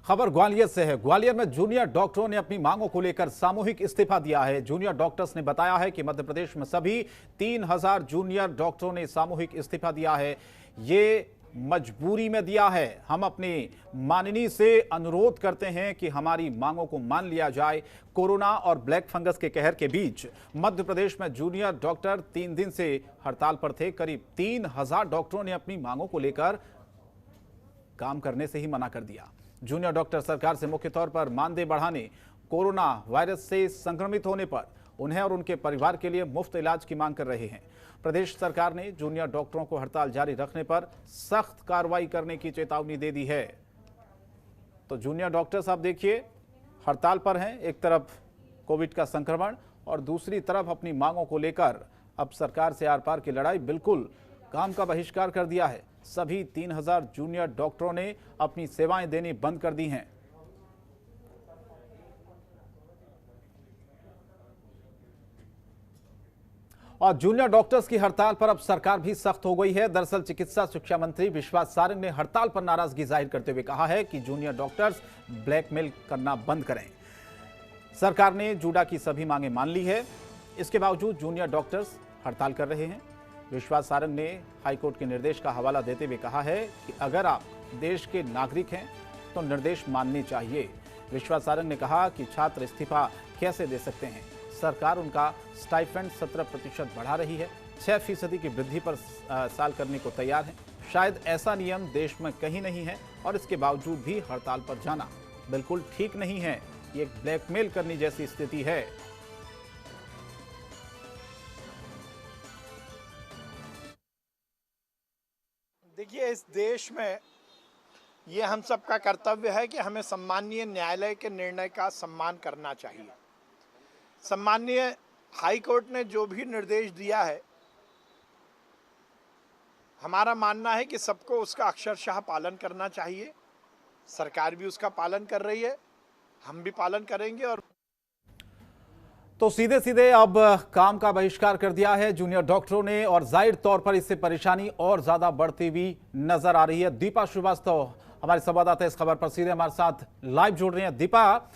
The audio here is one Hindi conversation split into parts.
खबर ग्वालियर से है। ग्वालियर में जूनियर डॉक्टरों ने अपनी मांगों को लेकर सामूहिक इस्तीफा दिया है। जूनियर डॉक्टर्स ने बताया है कि मध्य प्रदेश में सभी 3000 जूनियर डॉक्टरों ने सामूहिक इस्तीफा दिया है। ये मजबूरी में दिया है। हम अपनी माननीय से अनुरोध करते हैं कि हमारी मांगों को मान लिया जाए। कोरोना और ब्लैक फंगस के कहर के बीच मध्य प्रदेश में जूनियर डॉक्टर 3 दिन से हड़ताल पर थे। करीब 3000 डॉक्टरों ने अपनी मांगों को लेकर काम करने से ही मना कर दिया। जूनियर डॉक्टर सरकार से मुख्य तौर पर मानदेय बढ़ाने, कोरोना वायरस से संक्रमित होने पर उन्हें और उनके परिवार के लिए मुफ्त इलाज की मांग कर रहे हैं। प्रदेश सरकार ने जूनियर डॉक्टरों को हड़ताल जारी रखने पर सख्त कार्रवाई करने की चेतावनी दे दी है। तो जूनियर डॉक्टर्स आप देखिए हड़ताल पर हैं। एक तरफ कोविड का संक्रमण और दूसरी तरफ अपनी मांगों को लेकर अब सरकार से आर पार की लड़ाई। बिल्कुल काम का बहिष्कार कर दिया है। सभी 3000 जूनियर डॉक्टरों ने अपनी सेवाएं देनी बंद कर दी हैं। और जूनियर डॉक्टर्स की हड़ताल पर अब सरकार भी सख्त हो गई है। दरअसल चिकित्सा शिक्षा मंत्री विश्वास सारंग ने हड़ताल पर नाराजगी जाहिर करते हुए कहा है कि जूनियर डॉक्टर्स ब्लैकमेल करना बंद करें। सरकार ने जूडा की सभी मांगें मान ली है। इसके बावजूद जूनियर डॉक्टर्स हड़ताल कर रहे हैं। विश्वास सारंग ने हाईकोर्ट के निर्देश का हवाला देते हुए कहा है कि अगर आप देश के नागरिक हैं तो निर्देश मानने चाहिए। विश्वास सारंग ने कहा कि छात्र इस्तीफा कैसे दे सकते हैं। सरकार उनका स्टाइपेंड 17% बढ़ा रही है। 6% की वृद्धि पर साल करने को तैयार है। शायद ऐसा नियम देश में कहीं नहीं है और इसके बावजूद भी हड़ताल पर जाना बिल्कुल ठीक नहीं है। ये एक ब्लैकमेल करने जैसी स्थिति है। देखिए, इस देश में ये हम सबका कर्तव्य है कि हमें सम्मानीय न्यायालय के निर्णय का सम्मान करना चाहिए। सम्मानीय हाई कोर्ट ने जो भी निर्देश दिया है, हमारा मानना है कि सबको उसका अक्षरशः पालन करना चाहिए। सरकार भी उसका पालन कर रही है, हम भी पालन करेंगे। और तो सीधे सीधे अब काम का बहिष्कार कर दिया है जूनियर डॉक्टरों ने और जाहिर तौर पर इससे परेशानी और ज्यादा बढ़ती हुई नजर आ रही है। दीपा श्रीवास्तव हमारे संवाददाता इस खबर पर सीधे हमारे साथ लाइव जुड़ रहे हैं। दीपा,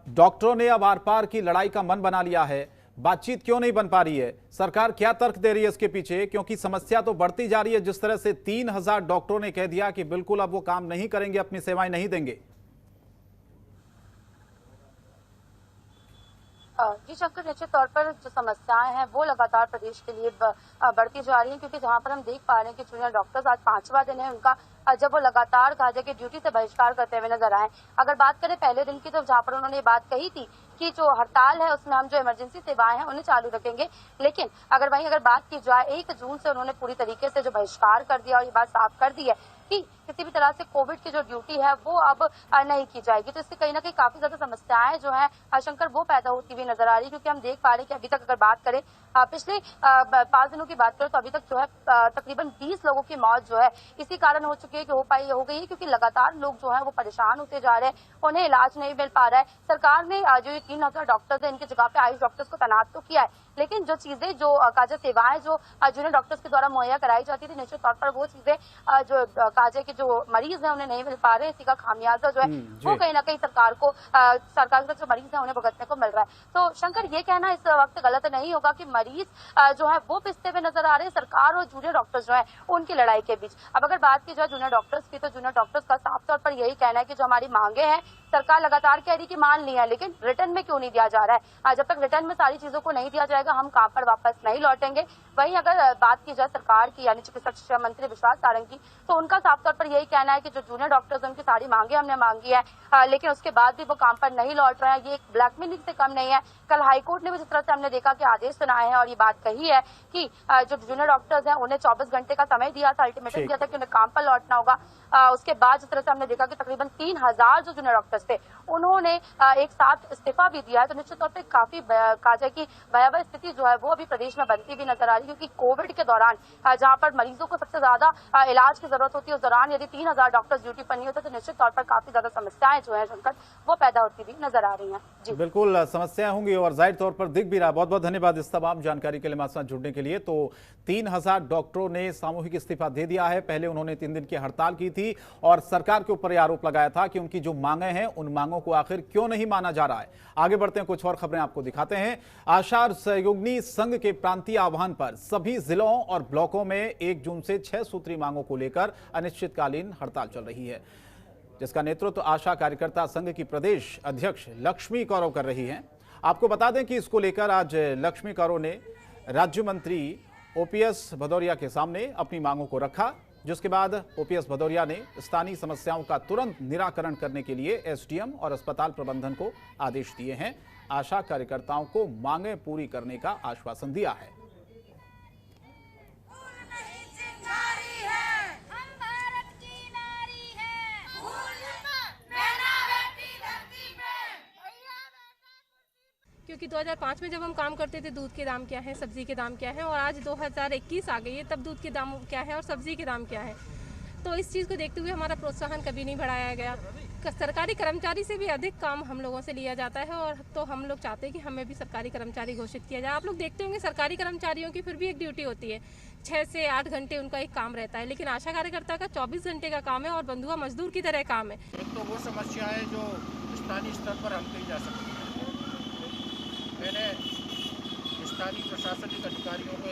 डॉक्टरों ने अब आर पार की लड़ाई का मन बना लिया है। बातचीत क्यों नहीं बन पा रही है? सरकार क्या तर्क दे रही है इसके पीछे? क्योंकि समस्या तो बढ़ती जा रही है। जिस तरह से 3000 डॉक्टरों ने कह दिया कि बिल्कुल अब वो काम नहीं करेंगे, अपनी सेवाएं नहीं देंगे। जी शंकर, निश्चित तौर पर जो समस्याएं हैं वो लगातार प्रदेश के लिए बढ़ती जा रही हैं, क्योंकि जहां पर हम देख पा रहे हैं कि जूनियर डॉक्टर्स आज 5वां दिन है उनका जब वो लगातार गाजे की ड्यूटी से बहिष्कार करते हुए नजर आए। अगर बात करें पहले दिन की, तो जहां पर उन्होंने ये बात कही थी कि जो हड़ताल है उसमें हम जो इमरजेंसी सेवाएं हैं उन्हें चालू रखेंगे, लेकिन अगर बात की जाए 1 जून से उन्होंने पूरी तरीके से जो बहिष्कार कर दिया और ये बात साफ कर दी है कि किसी भी तरह से कोविड की जो ड्यूटी है वो अब नहीं की जाएगी। तो इससे कहीं ना कहीं काफी ज्यादा समस्याएं जो है शंकर वो पैदा होती हुई नजर आ रही है, क्योंकि हम देख पा रहे हैं कि अभी तक अगर बात करें पिछले 5 दिनों की बात करें तो अभी तक जो है तकरीबन 20 लोगों की मौत जो है इसी कारण हो चुकी है कि हो गई है, क्योंकि लगातार लोग जो है वो परेशान होते जा रहे हैं, उन्हें इलाज नहीं मिल पा रहा है। सरकार ने जो ये 3000 डॉक्टर्स है इनकी जगह पे आयुष डॉक्टर्स को तैनात तो किया है, लेकिन जो चीजें जो काजे सेवाएं जो जूनियर डॉक्टर्स के द्वारा मुहैया कराई जाती थी, निश्चित तौर पर वो चीजें जो काजे के जो मरीज हैं उन्हें नहीं मिल पा रहे। इसी का खामियाजा जो है वो कहीं ना कहीं सरकार के जो मरीज है उन्हें भुगतने को मिल रहा है। तो शंकर, ये कहना इस वक्त गलत नहीं होगा कि मरीज जो है वो पिसते हुए नजर आ रहे हैं सरकार और जूनियर डॉक्टर्स जो है उनकी लड़ाई के बीच। अब अगर बात की जाए जूनियर डॉक्टर्स की, तो जूनियर डॉक्टर्स का साफ तौर पर यही कहना है कि जो हमारी मांगे हैं सरकार लगातार कह रही कि मान ली है, लेकिन रिटर्न में क्यों नहीं दिया जा रहा है। जब तक रिटर्न में सारी चीजों को नहीं दिया जाएगा हम काम पर वापस नहीं लौटेंगे। वहीं अगर बात की जाए सरकार की यानी चिकित्सा शिक्षा मंत्री विश्वास सारंग की, तो उनका साफ तौर पर यही कहना है कि जो जूनियर डॉक्टर्स उनकी सारी मांगे हमने मांगी है, लेकिन उसके बाद भी वो काम पर नहीं लौट रहे हैं। ये एक ब्लैकमेलिंग से कम नहीं है। कल हाईकोर्ट ने भी जिस तरह से हमने देखा कि आदेश सुनाए हैं और ये बात कही है कि जो जूनियर डॉक्टर्स हैं उन्हें 24 घंटे का समय दिया था, अल्टीमेटम दिया था कि उन्हें काम पर लौटना होगा। उसके बाद जिस तरह से हमने देखा कि तकरीबन 3000 जो जूनियर डॉक्टर्स डॉक्टर्स थे, उन्होंने एक साथ इस्तीफा भी दिया है। तो निश्चित तौर पर काफी कहा जाए कि भयावह स्थिति जो है वो अभी प्रदेश में बनती भी नजर आ रही है, क्योंकि कोविड के दौरान जहां पर मरीजों को सबसे ज्यादा इलाज की जरूरत होती है, उस दौरान यदि 3000 डॉक्टर्स ड्यूटी पर नहीं होते तो निश्चित तौर पर काफी ज्यादा समस्याएं जो है संकट वो पैदा होती भी नजर आ रही हैं। जी बिल्कुल समस्याएं होंगी और जाहिर तौर पर दिख भी रहा। बहुत बहुत धन्यवाद इस तमाम जानकारी के लिए हमारे साथ जुड़ने के लिए। तो 3000 डॉक्टरों ने सामूहिक इस्तीफा दे दिया है। पहले उन्होंने 3 दिन की हड़ताल की थी और सरकार के ऊपर यह आरोप लगाया था कि उनकी जो मांगे हैं उन मांगों को आखिर क्यों नहीं माना जा रहा है। आगे बढ़ते हैं, कुछ और खबरें आपको दिखाते हैं। आशा और सहयोगिनी संघ के प्रांतीय आह्वान पर सभी जिलों और ब्लॉकों में 1 जून से 6 सूत्री मांगों को लेकर अनिश्चितकालीन हड़ताल चल रही है, जिसका नेतृत्व आशा कार्यकर्ता संघ की प्रदेश अध्यक्ष लक्ष्मी कौरव कर रही हैं। आपको बता दें कि इसको लेकर आज लक्ष्मी कौरव ने राज्य मंत्री ओपीएस भदौरिया के सामने अपनी मांगों को रखा, जिसके बाद ओपीएस भदौरिया ने स्थानीय समस्याओं का तुरंत निराकरण करने के लिए एसडीएम और अस्पताल प्रबंधन को आदेश दिए हैं। आशा कार्यकर्ताओं को मांगें पूरी करने का आश्वासन दिया है। क्योंकि 2005 में जब हम काम करते थे दूध के दाम क्या है, सब्जी के दाम क्या है, और आज 2021 आ गई है, तब दूध के दाम क्या है और सब्जी के दाम क्या है। तो इस चीज़ को देखते हुए हमारा प्रोत्साहन कभी नहीं बढ़ाया गया। सरकारी कर्मचारी से भी अधिक काम हम लोगों से लिया जाता है, और तो हम लोग चाहते हैं कि हमें भी सरकारी कर्मचारी घोषित किया जाए। आप लोग देखते होंगे सरकारी कर्मचारियों की फिर भी एक ड्यूटी होती है, 6 से 8 घंटे उनका एक काम रहता है, लेकिन आशा कार्यकर्ता का 24 घंटे का काम है और बंधुआ मजदूर की तरह काम है। एक तो वो समस्या है जो स्थानीय स्तर पर हल की जा सकती है। मैंने स्थानीय प्रशासनिक अधिकारियों को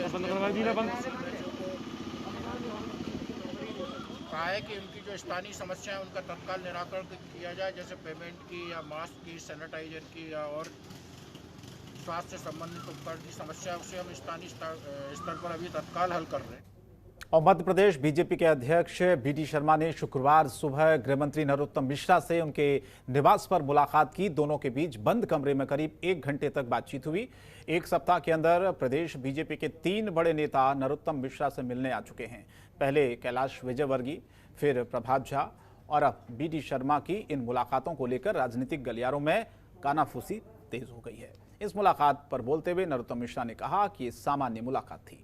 कहा है कि उनकी जो स्थानीय समस्या है उनका तत्काल निराकरण किया जाए, जैसे पेमेंट की या मास्क की, सैनिटाइजर की या और स्वास्थ्य से संबंधित उपकरण की समस्या, उसे हम स्थानीय स्तर पर अभी तत्काल हल कर रहे हैं। और मध्य प्रदेश बीजेपी के अध्यक्ष बीडी शर्मा ने शुक्रवार सुबह गृहमंत्री नरोत्तम मिश्रा से उनके निवास पर मुलाकात की। दोनों के बीच बंद कमरे में करीब 1 घंटे तक बातचीत हुई। 1 सप्ताह के अंदर प्रदेश बीजेपी के 3 बड़े नेता नरोत्तम मिश्रा से मिलने आ चुके हैं। पहले कैलाश विजयवर्गीय, फिर प्रभात झा और अब बीडी शर्मा की इन मुलाकातों को लेकर राजनीतिक गलियारों में कानाफूसी तेज हो गई है। इस मुलाकात पर बोलते हुए नरोत्तम मिश्रा ने कहा कि ये सामान्य मुलाकात थी।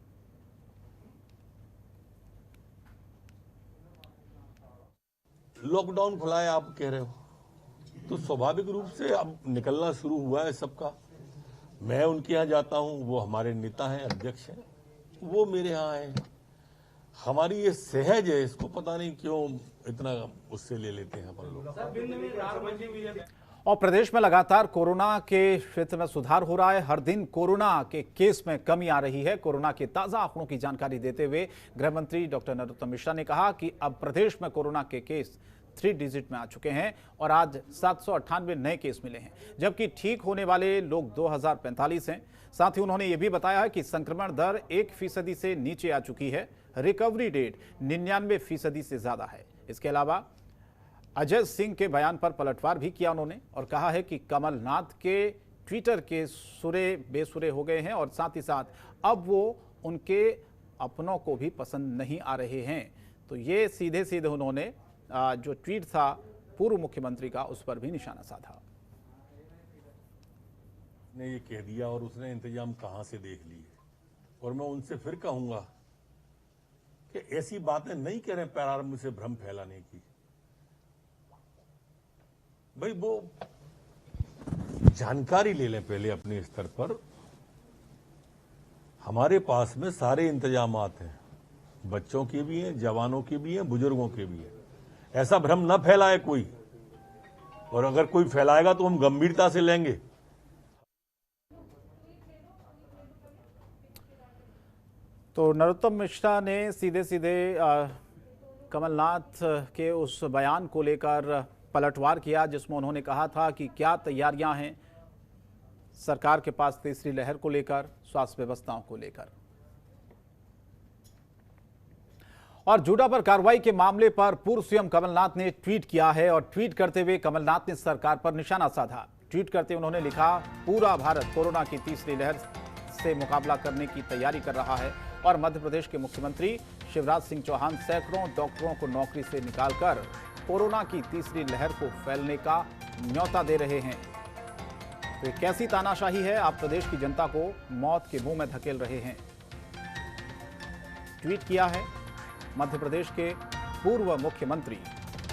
लॉकडाउन खुला है आप कह रहे हो, तो स्वाभाविक रूप से अब निकलना शुरू हुआ है सबका। मैं उनके यहाँ जाता हूँ, वो हमारे नेता हैं, अध्यक्ष हैं, वो मेरे यहाँ आए। हमारी ये सहज है, इसको पता नहीं क्यों इतना उससे ले लेते हैं अपन लोग। और प्रदेश में लगातार कोरोना के क्षेत्र में सुधार हो रहा है। हर दिन कोरोना के केस में कमी आ रही है। कोरोना के ताजा आंकड़ों की जानकारी देते हुए गृह मंत्री डॉक्टर नरोत्तम मिश्रा ने कहा कि अब प्रदेश में कोरोना के केस 3 डिजिट में आ चुके हैं और आज 798 नए केस मिले हैं, जबकि ठीक होने वाले लोग 2045 हैं। साथ ही उन्होंने ये भी बताया कि संक्रमण दर 1% से नीचे आ चुकी है। रिकवरी रेट 99% से ज्यादा है। इसके अलावा अजय सिंह के बयान पर पलटवार भी किया उन्होंने और कहा है कि कमलनाथ के ट्विटर के सुरे बेसुरे हो गए हैं और साथ ही साथ अब वो उनके अपनों को भी पसंद नहीं आ रहे हैं। तो ये सीधे सीधे उन्होंने जो ट्वीट था पूर्व मुख्यमंत्री का, उस पर भी निशाना साधा। ने ये कह दिया और उसने इंतजाम कहां से देख लिए, और मैं उनसे फिर कहूंगा कि ऐसी बातें नहीं कह रहे प्रारंभ से भ्रम फैलाने की। भाई वो जानकारी ले लें पहले अपने स्तर पर। हमारे पास में सारे इंतजामात हैं, बच्चों के भी हैं, जवानों के भी हैं, बुजुर्गों के भी हैं। ऐसा भ्रम न फैलाए कोई, और अगर कोई फैलाएगा तो हम गंभीरता से लेंगे। तो नरोत्तम मिश्रा ने सीधे सीधे कमलनाथ के उस बयान को लेकर पलटवार किया, जिसमें उन्होंने कहा था कि क्या तैयारियां हैं सरकार के पास तीसरी लहर को लेकर, स्वास्थ्य व्यवस्थाओं को लेकर। और जूडा पर कार्रवाई के मामले पर पूर्व सीएम कमलनाथ ने ट्वीट किया है और ट्वीट करते हुए कमलनाथ ने सरकार पर निशाना साधा। ट्वीट करते उन्होंने लिखा, पूरा भारत कोरोना की तीसरी लहर से मुकाबला करने की तैयारी कर रहा है और मध्य प्रदेश के मुख्यमंत्री शिवराज सिंह चौहान सैकड़ों डॉक्टरों को नौकरी से निकालकर कोरोना की तीसरी लहर को फैलने का न्योता दे रहे हैं। तो ये कैसी तानाशाही है, आप प्रदेश की जनता को मौत के मुंह में धकेल रहे हैं। ट्वीट किया है मध्य प्रदेश के पूर्व मुख्यमंत्री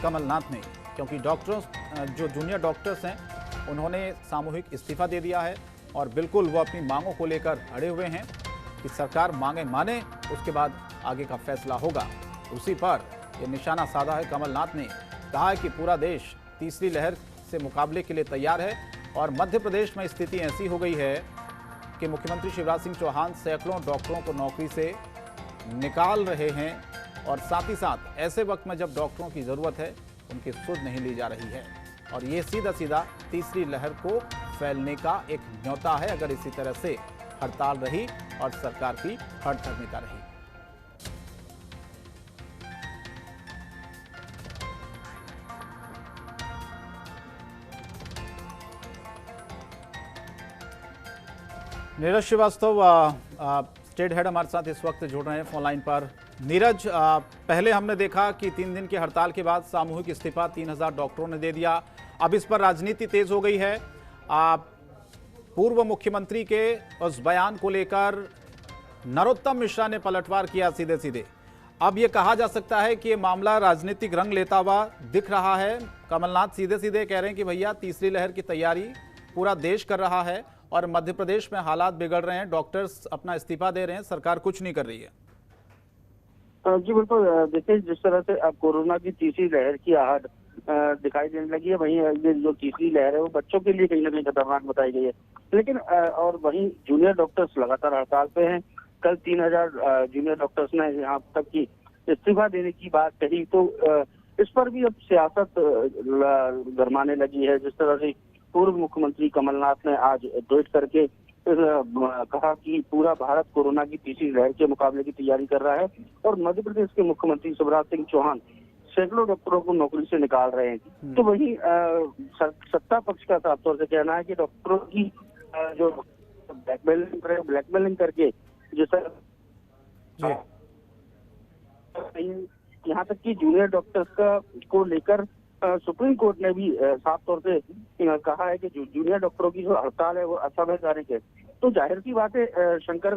कमलनाथ ने, क्योंकि डॉक्टर्स जो जूनियर डॉक्टर्स हैं उन्होंने सामूहिक इस्तीफा दे दिया है और बिल्कुल वो अपनी मांगों को लेकर अड़े हुए हैं कि सरकार मांगे माने, उसके बाद आगे का फैसला होगा। उसी पर ये निशाना साधा है कमलनाथ ने। कहा है कि पूरा देश तीसरी लहर से मुकाबले के लिए तैयार है और मध्य प्रदेश में स्थिति ऐसी हो गई है कि मुख्यमंत्री शिवराज सिंह चौहान सैकड़ों डॉक्टरों को नौकरी से निकाल रहे हैं और साथ ही साथ ऐसे वक्त में जब डॉक्टरों की ज़रूरत है उनकी सुध नहीं ली जा रही है। और ये सीधा सीधा तीसरी लहर को फैलने का एक न्योता है अगर इसी तरह से हड़ताल रही और सरकार की हठधर्मिता रही। नीरज श्रीवास्तव स्टेट हेड हमारे साथ इस वक्त जुड़ रहे हैं फोन लाइन पर। नीरज, पहले हमने देखा कि 3 दिन की हड़ताल के बाद सामूहिक इस्तीफा 3000 डॉक्टरों ने दे दिया। अब इस पर राजनीति तेज हो गई है। पूर्व मुख्यमंत्री के उस बयान को लेकर नरोत्तम मिश्रा ने पलटवार किया सीधे सीधे। अब ये कहा जा सकता है कि ये मामला राजनीतिक रंग लेता हुआ दिख रहा है। कमलनाथ सीधे सीधे कह रहे हैं कि भैया तीसरी लहर की तैयारी पूरा देश कर रहा है और मध्य प्रदेश में हालात बिगड़ रहे हैं, डॉक्टर्स अपना इस्तीफा दे रहे हैं, सरकार कुछ नहीं कर रही है। जी बिल्कुल, देखिए जिस तरह से अब कोरोना की तीसरी लहर की आहट दिखाई देने लगी है, वहीं ये जो तीसरी लहर है वो बच्चों के लिए कहीं ना कहीं खतरनाक बताई गई है। लेकिन और वहीं जूनियर डॉक्टर्स लगातार हड़ताल पे हैं। कल 3000 जूनियर डॉक्टर्स ने यहाँ तक की इस्तीफा देने की बात कही, तो इस पर भी अब सियासत गरमाने लगी है। जिस तरह से पूर्व मुख्यमंत्री कमलनाथ ने आज ट्वीट करके कहा कि पूरा भारत कोरोना की तीसरी लहर के मुकाबले की तैयारी कर रहा है और मध्य प्रदेश के मुख्यमंत्री शिवराज सिंह चौहान सैकड़ों डॉक्टरों को नौकरी से निकाल रहे हैं। तो वही सत्ता पक्ष का साफ तौर से कहना है कि डॉक्टरों की जो ब्लैकमेलिंग करके जिस तरह यहाँ तक कि जूनियर डॉक्टर्स का को लेकर सुप्रीम कोर्ट ने भी साफ तौर से कहा है कि जूनियर डॉक्टरों की जो हड़ताल है वो असंवैधानिक है। तो जाहिर सी बात है शंकर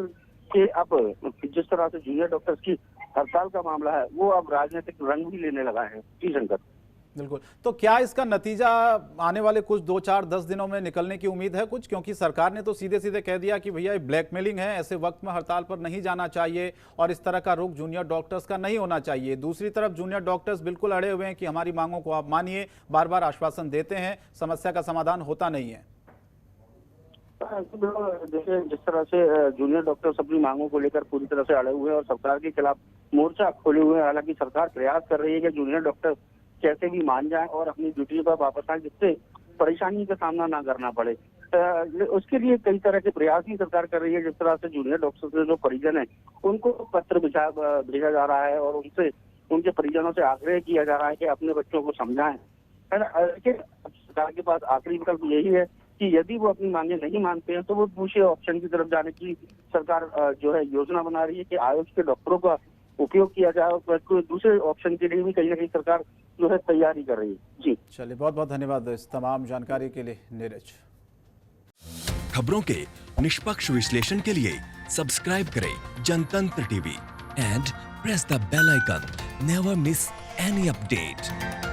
के अब जिस तरह से जूनियर डॉक्टर्स की हड़ताल का मामला है वो अब राजनीतिक रंग भी लेने लगा है। जी शंकर, बिल्कुल। तो क्या इसका नतीजा आने वाले कुछ 2, 4, 10 दिनों में निकलने की उम्मीद है कुछ? क्योंकि सरकार ने तो सीधे सीधे कह दिया कि भैया ये ब्लैकमेलिंग है, ऐसे वक्त में हड़ताल पर नहीं जाना चाहिए और इस तरह का रुख जूनियर डॉक्टर्स का नहीं होना चाहिए। दूसरी तरफ जूनियर डॉक्टर्स बिल्कुल अड़े हुए हैं कि हमारी मांगों को आप मानिए, बार बार आश्वासन देते हैं, समस्या का समाधान होता नहीं है। देखिए जिस तरह से जूनियर डॉक्टर्स अपनी मांगों को लेकर पूरी तरह से अड़े हुए हैं और सरकार के खिलाफ मोर्चा खोले हुए हैं। हालांकि सरकार प्रयास कर रही है कि जूनियर डॉक्टर्स कैसे भी मान जाएं और अपनी ड्यूटी पर वापस आए, जिससे परेशानी का सामना ना करना पड़े। उसके लिए कई तरह के प्रयास ही सरकार कर रही है। जिस तरह से जूनियर डॉक्टर्स के जो परिजन है उनको पत्र भेजा जा रहा है और उनसे उनके परिजनों से आग्रह किया जा रहा है कि अपने बच्चों को समझाएं। सरकार के पास आखिरी विकल्प यही है कि यदि वो अपनी मांगे नहीं मानते हैं तो वो दूसरे ऑप्शन की तरफ जाने की सरकार जो है योजना बना रही है कि आयुष के डॉक्टरों का उपयोग किया जाए और दूसरे ऑप्शन के लिए भी कहीं ना कहीं सरकार जो है तैयारी कर रही है। जी चलिए, बहुत बहुत धन्यवाद इस तमाम जानकारी के लिए नीरज। खबरों के निष्पक्ष विश्लेषण के लिए सब्सक्राइब करें Jantantra TV and press the bell icon. Never miss any update.